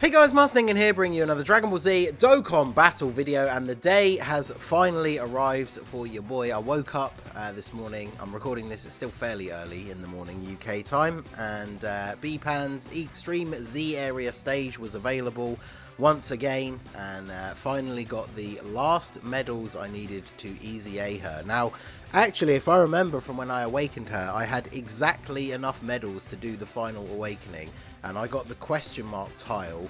Hey guys, Mustang here, bringing you another Dragon Ball Z Dokkan battle video, and the day has finally arrived for your boy. I woke up this morning. I'm recording this, it's still fairly early in the morning UK time, and B-Pan's Extreme Z area stage was available once again, and finally got the last medals I needed to EZA her. Now, actually, if I remember from when I awakened her, I had exactly enough medals to do the final awakening, and I got the question mark tile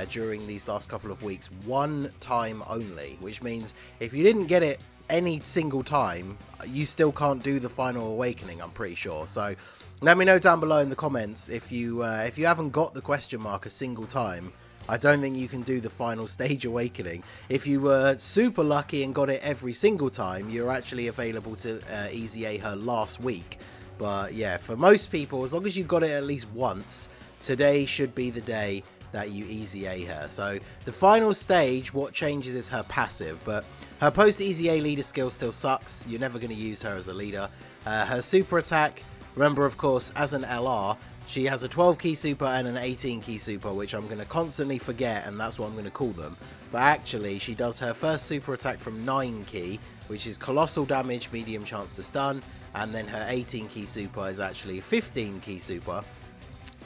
during these last couple of weeks one time only, which means if you didn't get it any single time, you still can't do the final awakening, I'm pretty sure. So let me know down below in the comments if you haven't got the question mark a single time. I don't think you can do the final stage awakening. If you were super lucky and got it every single time, you're actually available to EZA her last week. But yeah, for most people, as long as you got it at least once, today should be the day that you EZA her. So the final stage, what changes is her passive, but her post-EZA leader skill still sucks. You're never going to use her as a leader. Her super attack, remember of course, as an LR, she has a 12 key super and an 18 key super, which I'm going to constantly forget, and that's what I'm going to call them. But actually, she does her first super attack from 9 key, which is colossal damage, medium chance to stun, and then her 18 key super is actually 15 key super.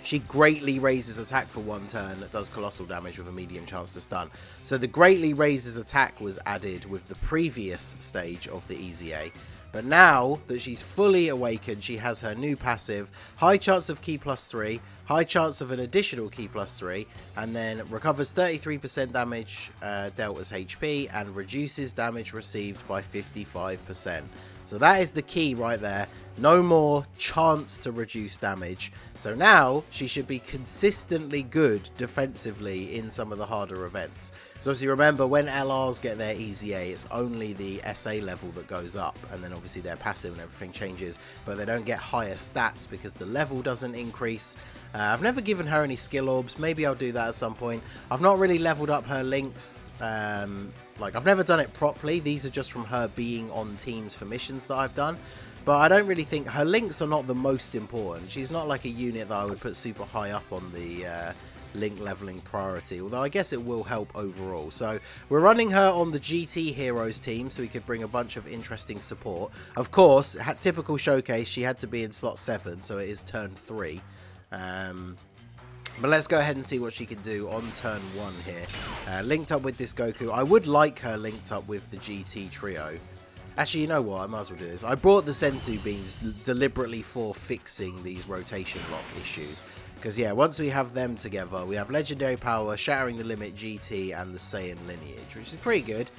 She greatly raises attack for one turn that does colossal damage with a medium chance to stun. So the greatly raises attack was added with the previous stage of the EZA. But now that she's fully awakened, she has her new passive, high chance of key +3, high chance of an additional key +3, and then recovers 33% damage dealt as HP and reduces damage received by 55%. So that is the key right there. No more chance to reduce damage. So now she should be consistently good defensively in some of the harder events. So as you remember, when LRs get their EZA, it's only the SA level that goes up, and then obviously their passive and everything changes, but they don't get higher stats because the level doesn't increase. I've never given her any skill orbs. Maybe I'll do that at some point. I've not really leveled up her links. I've never done it properly. These are just from her being on teams for missions that I've done. But I don't really think her links are not the most important. She's not like a unit that I would put super high up on the link leveling priority, although I guess it will help overall. So we're running her on the GT Heroes team so we could bring a bunch of interesting support. Of course, typical showcase, she had to be in slot 7, so it is turn 3. But let's go ahead and see what she can do on turn 1 here. Linked up with this Goku. I would like her linked up with the GT trio. Actually, you know what? I might as well do this. I brought the Sensu Beans deliberately for fixing these rotation lock issues. Because, yeah, once we have them together, we have Legendary Power, Shattering the Limit, GT, and the Saiyan Lineage, which is pretty good.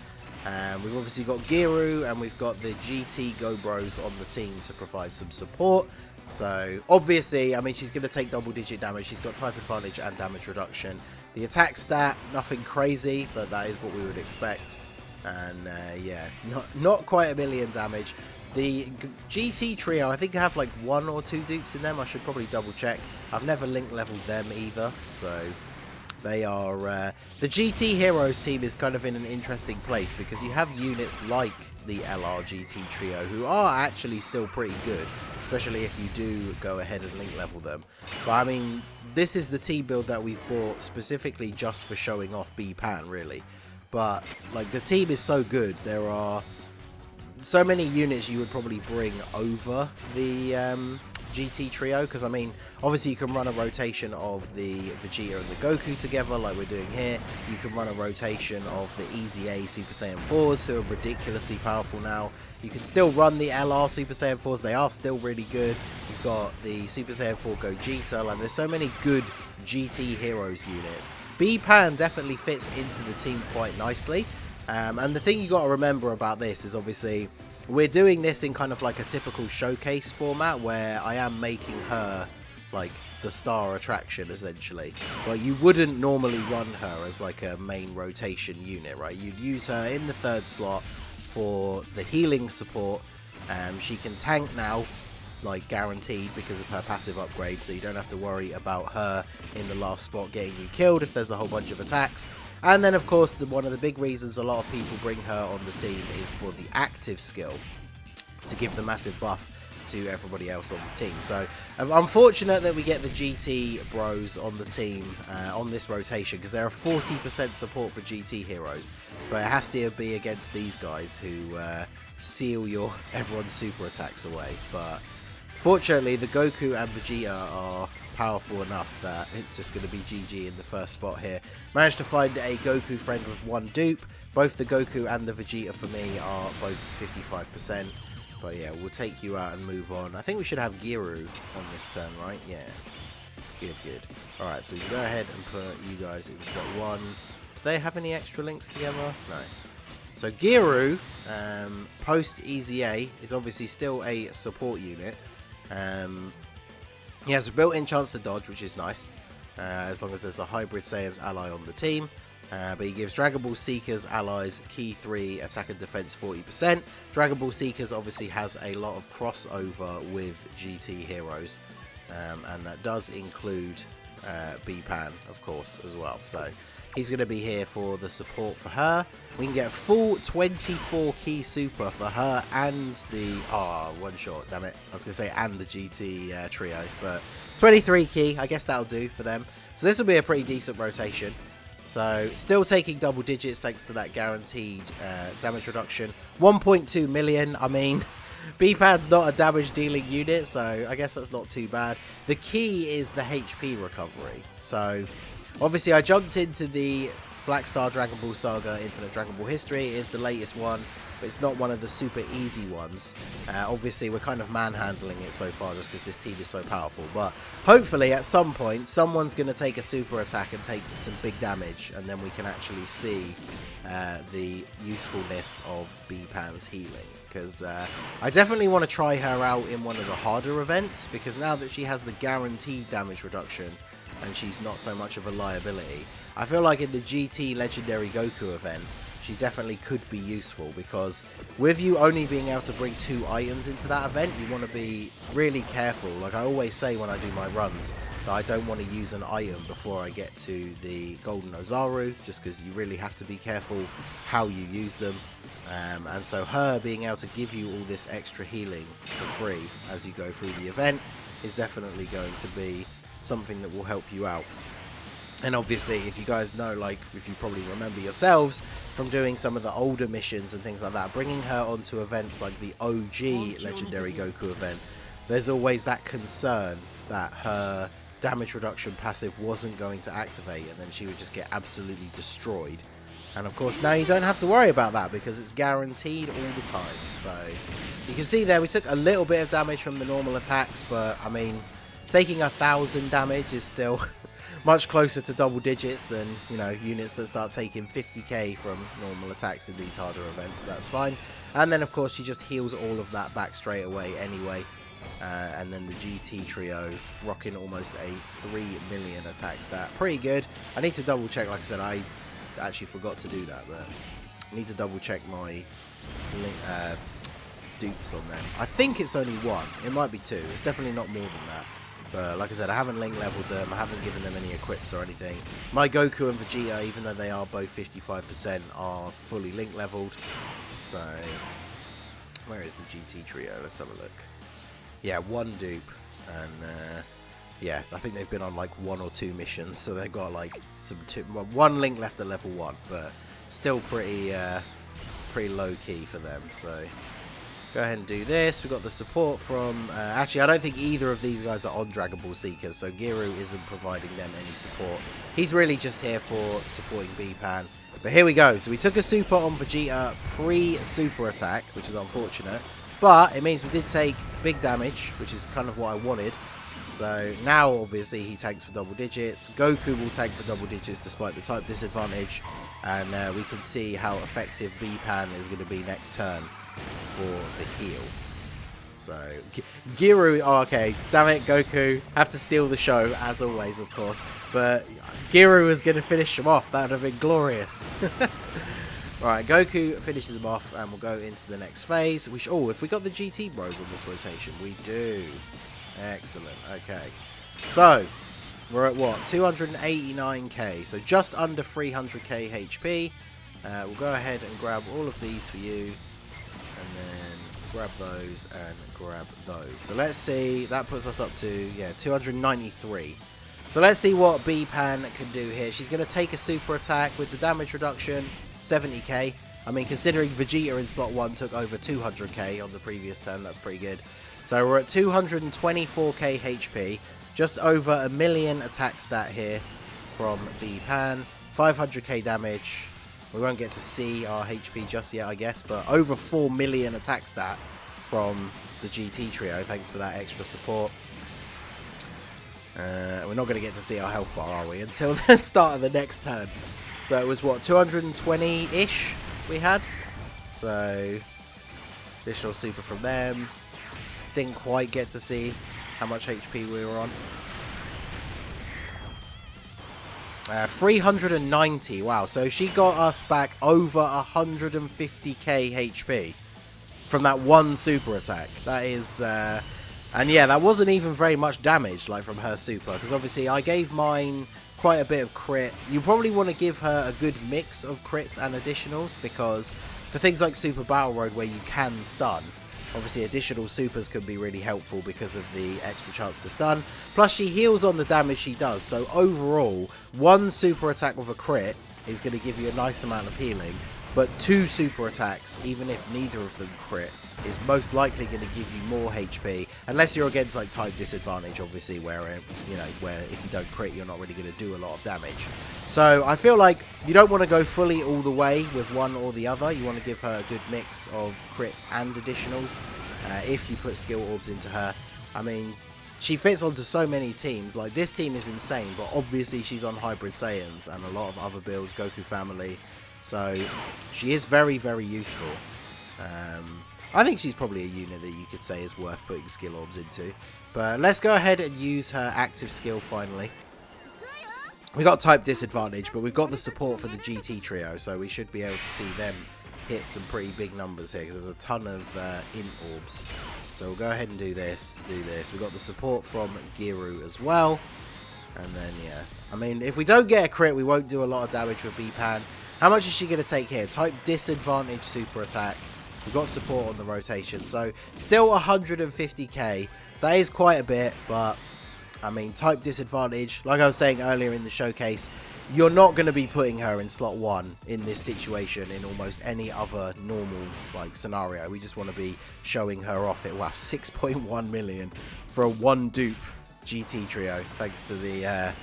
We've obviously got Giru, and we've got the GT Go Bros on the team to provide some support. So, obviously, I mean, she's going to take double-digit damage. She's got type advantage and damage reduction. The attack stat, nothing crazy, but that is what we would expect. And, yeah, not quite a million damage. The GT trio, I think I have like 1 or 2 dupes in them. I should probably double-check. I've never link-leveled them either, so they are... the GT Heroes team is kind of in an interesting place because you have units like the LR GT trio who are actually still pretty good, especially if you do go ahead and link level them. But I mean, this is the team build that we've bought specifically just for showing off B-Pan, really. But like, the team is so good, there are so many units you would probably bring over the GT trio, because I mean, obviously you can run a rotation of the Vegeta and the Goku together like we're doing here. You can run a rotation of the EZA Super Saiyan 4s, who are ridiculously powerful now. You can still run the LR Super Saiyan 4s, they are still really good. You've got the Super Saiyan 4 Gogeta, like there's so many good GT Heroes units. B-Pan definitely fits into the team quite nicely. And the thing you got to remember about this is obviously we're doing this in kind of like a typical showcase format where I am making her like the star attraction essentially. But you wouldn't normally run her as like a main rotation unit, right? You'd use her in the 3rd slot for the healing support. She can tank now, like guaranteed, because of her passive upgrade, so you don't have to worry about her in the last spot getting you killed if there's a whole bunch of attacks. And then of course one of the big reasons a lot of people bring her on the team is for the active skill, to give the massive buff to everybody else on the team. So unfortunate that we get the GT bros on the team on this rotation, because there are 40% support for GT heroes, but it has to be against these guys who seal everyone's super attacks away. But fortunately, the Goku and Vegeta are powerful enough that it's just going to be GG in the first spot here. Managed to find a Goku friend with 1 dupe. Both the Goku and the Vegeta for me are both 55%. But yeah, we'll take you out and move on. I think we should have Giru on this turn, right? Yeah. Good. Alright, so we can go ahead and put you guys in slot 1. Do they have any extra links together? No. So Giru, post EZA, is obviously still a support unit. He has a built-in chance to dodge, which is nice, as long as there's a Hybrid Saiyan's ally on the team. But he gives Dragon Ball Seekers allies key 3 attack and defense 40%. Dragon Ball Seekers obviously has a lot of crossover with GT heroes, and that does include B-Pan, of course, as well. So he's going to be here for the support for her. We can get a full 24 key super for her and the... one shot, damn it. I was going to say and the GT trio, but 23 key, I guess that'll do for them. So this will be a pretty decent rotation. So still taking double digits thanks to that guaranteed damage reduction. 1.2 million, I mean... B-Pan's not a damage dealing unit, so I guess that's not too bad. The key is the HP recovery. So obviously I jumped into the Black Star Dragon Ball Saga Infinite Dragon Ball History. It is the latest one, but it's not one of the super easy ones. Obviously we're kind of manhandling it so far just because this team is so powerful, but hopefully at some point someone's going to take a super attack and take some big damage, and then we can actually see the usefulness of B-Pan's healing. Because I definitely want to try her out in one of the harder events, because now that she has the guaranteed damage reduction and she's not so much of a liability, I feel like in the GT Legendary Goku event she definitely could be useful, because with you only being able to bring 2 items into that event, you want to be really careful. Like I always say when I do my runs, that I don't want to use an item before I get to the Golden Ozaru, just because you really have to be careful how you use them. And so her being able to give you all this extra healing for free as you go through the event is definitely going to be something that will help you out. And obviously, if you guys know, like, if you probably remember yourselves from doing some of the older missions and things like that, bringing her onto events like the OG Legendary Goku event, there's always that concern that her damage reduction passive wasn't going to activate, and then she would just get absolutely destroyed. And of course, now you don't have to worry about that, because it's guaranteed all the time. So you can see there we took a little bit of damage from the normal attacks, but I mean, taking 1,000 damage is still much closer to double digits than, you know, units that start taking 50k from normal attacks in these harder events. That's fine. And then of course she just heals all of that back straight away anyway. And then the GT trio rocking almost a 3 million attack stat. Pretty good. I need to double check, like I said, I actually forgot to do that, but I need to double check my dupes on them. I think it's only 1. It might be 2. It's definitely not more than that. But like I said, I haven't link leveled them. I haven't given them any equips or anything. My Goku and Vegeta, even though they are both 55%, are fully link leveled. So where is the GT trio? Let's have a look. Yeah, 1 dupe, and yeah, I think they've been on like 1 or 2 missions, so they've got like some 1 link left at level 1, but still pretty low key for them. So go ahead and do this. We've got the support from actually I don't think either of these guys are on Dragon Ball Seekers, so Giru isn't providing them any support. He's really just here for supporting B-Pan. But here we go. So we took a super on Vegeta pre-super attack, which is unfortunate, but it means we did take big damage, which is kind of what I wanted. So now obviously he tanks for double digits. Goku will tank for double digits despite the type disadvantage, and we can see how effective B-Pan is going to be next turn for the heal. So Giru, oh, okay, damn it, Goku, have to steal the show as always, of course, but Giru is going to finish him off. That would have been glorious. Alright, Goku finishes him off, and we'll go into the next phase. Oh, if we got the GT bros on this rotation, we do. Excellent. Okay, so we're at what, 289k, so just under 300k HP. We'll go ahead and grab all of these for you, and then grab those and grab those. So let's see, that puts us up to, yeah, 293. So let's see what B-Pan can do here. She's going to take a super attack with the damage reduction, 70k. I mean, considering Vegeta in slot 1 took over 200k on the previous turn, that's pretty good. So we're at 224k HP, just over a million attack stat here from B-Pan, 500k damage. We won't get to see our HP just yet, I guess, but over 4 million attack stat from the GT trio, thanks to that extra support. We're not going to get to see our health bar, are we, until the start of the next turn. So it was, what, 220-ish we had? So, additional super from them. Didn't quite get to see how much HP we were on. 390, wow, so she got us back over 150k HP from that one super attack. That is, and yeah, that wasn't even very much damage, like, from her super, because obviously I gave mine quite a bit of crit. You probably want to give her a good mix of crits and additionals, because for things like Super Battle Road where you can stun, obviously additional supers can be really helpful because of the extra chance to stun. Plus she heals on the damage she does, so overall, one super attack with a crit is going to give you a nice amount of healing, but two super attacks, even if neither of them crit, is most likely going to give you more HP, unless you're against like type disadvantage, obviously, where you know, where if you don't crit, you're not really going to do a lot of damage. So I feel like you don't want to go fully all the way with one or the other. You want to give her a good mix of crits and additionals. If you put skill orbs into her, I mean, she fits onto so many teams. Like, this team is insane, but obviously she's on Hybrid Saiyans and a lot of other builds, Goku family. So she is very, very useful. I think she's probably a unit that you could say is worth putting skill orbs into. But let's go ahead and use her active skill finally. We got type disadvantage, but we've got the support for the GT trio, so we should be able to see them hit some pretty big numbers here, because there's a ton of int orbs. So we'll go ahead and do this, We've got the support from Giru as well. And then, yeah, I mean, if we don't get a crit, we won't do a lot of damage with B-Pan. How much is she going to take here? Type disadvantage super attack. We've got support on the rotation, so still 150k. That is quite a bit, but I mean, type disadvantage, like I was saying earlier in the showcase, you're not going to be putting her in slot 1 in this situation in almost any other normal like scenario. We just want to be showing her off. Wow, 6.1 million for a one dupe GT trio, thanks to the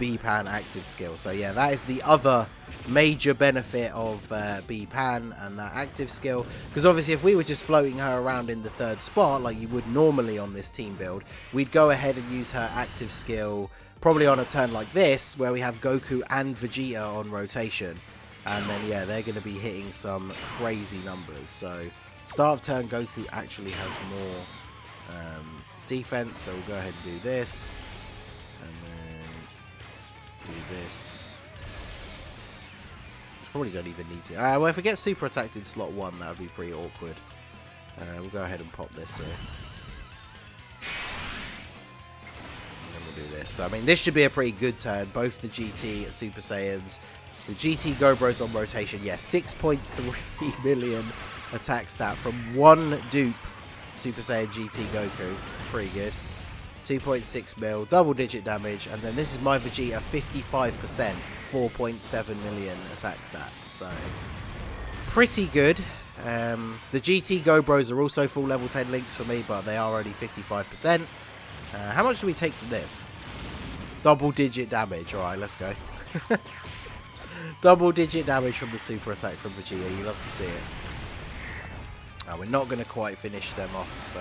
B-Pan active skill. So yeah, that is the other major benefit of B-Pan and that active skill, because obviously if we were just floating her around in the third spot like you would normally on this team build, we'd go ahead and use her active skill probably on a turn like this where we have Goku and Vegeta on rotation, and then yeah, they're going to be hitting some crazy numbers. So start of turn, Goku actually has more defense, so we'll go ahead and do this, and then do this. Probably don't even need to. Well, if we get super attacked in slot 1, that would be pretty awkward. We'll go ahead and pop this here. And then we'll do this. So, I mean, this should be a pretty good turn. Both the GT Super Saiyans. The GT Gobros on rotation. Yeah, 6.3 million attack stat from one dupe Super Saiyan GT Goku. It's pretty good. 2.6 mil, double digit damage, and then this is my Vegeta, 55%, 4.7 million attack stat, so pretty good. The GT Gobros are also full level 10 links for me, but they are only 55%. How much do we take from this? Double digit damage, alright, let's go. Double digit damage from the super attack from Vegeta, you love to see it. We're not going to quite finish them off,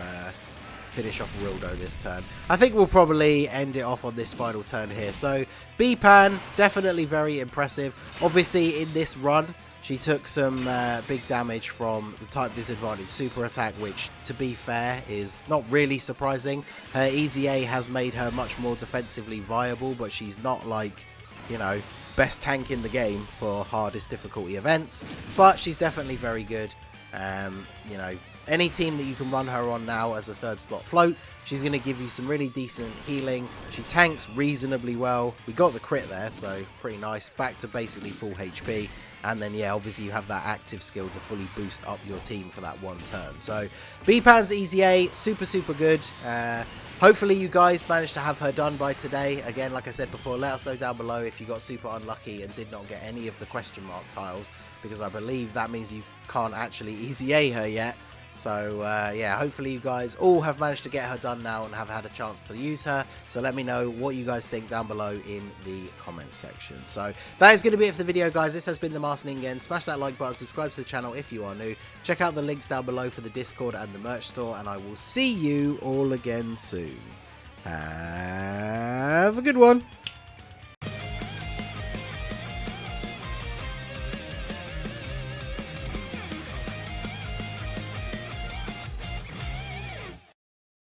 finish off Rildo this turn. I think we'll probably end it off on this final turn here. So B-Pan, definitely very impressive. Obviously in this run she took some big damage from the type disadvantage super attack, which to be fair is not really surprising. Her EZA has made her much more defensively viable, but she's not like, you know, best tank in the game for hardest difficulty events, but she's definitely very good. You know, any team that you can run her on now as a 3rd slot float, she's going to give you some really decent healing. She tanks reasonably well. We got the crit there, so pretty nice. Back to basically full HP. And then, yeah, obviously you have that active skill to fully boost up your team for that 1 turn. So, B-Pan's EZA, super, super good. Hopefully you guys managed to have her done by today. Again, like I said before, let us know down below if you got super unlucky and did not get any of the question mark tiles, because I believe that means you can't actually EZA her yet. So, yeah, hopefully you guys all have managed to get her done now and have had a chance to use her. So let me know what you guys think down below in the comments section. So that is going to be it for the video, guys. This has been the Master Ningen. Smash that like button, subscribe to the channel if you are new. Check out the links down below for the Discord and the merch store, and I will see you all again soon. Have a good one.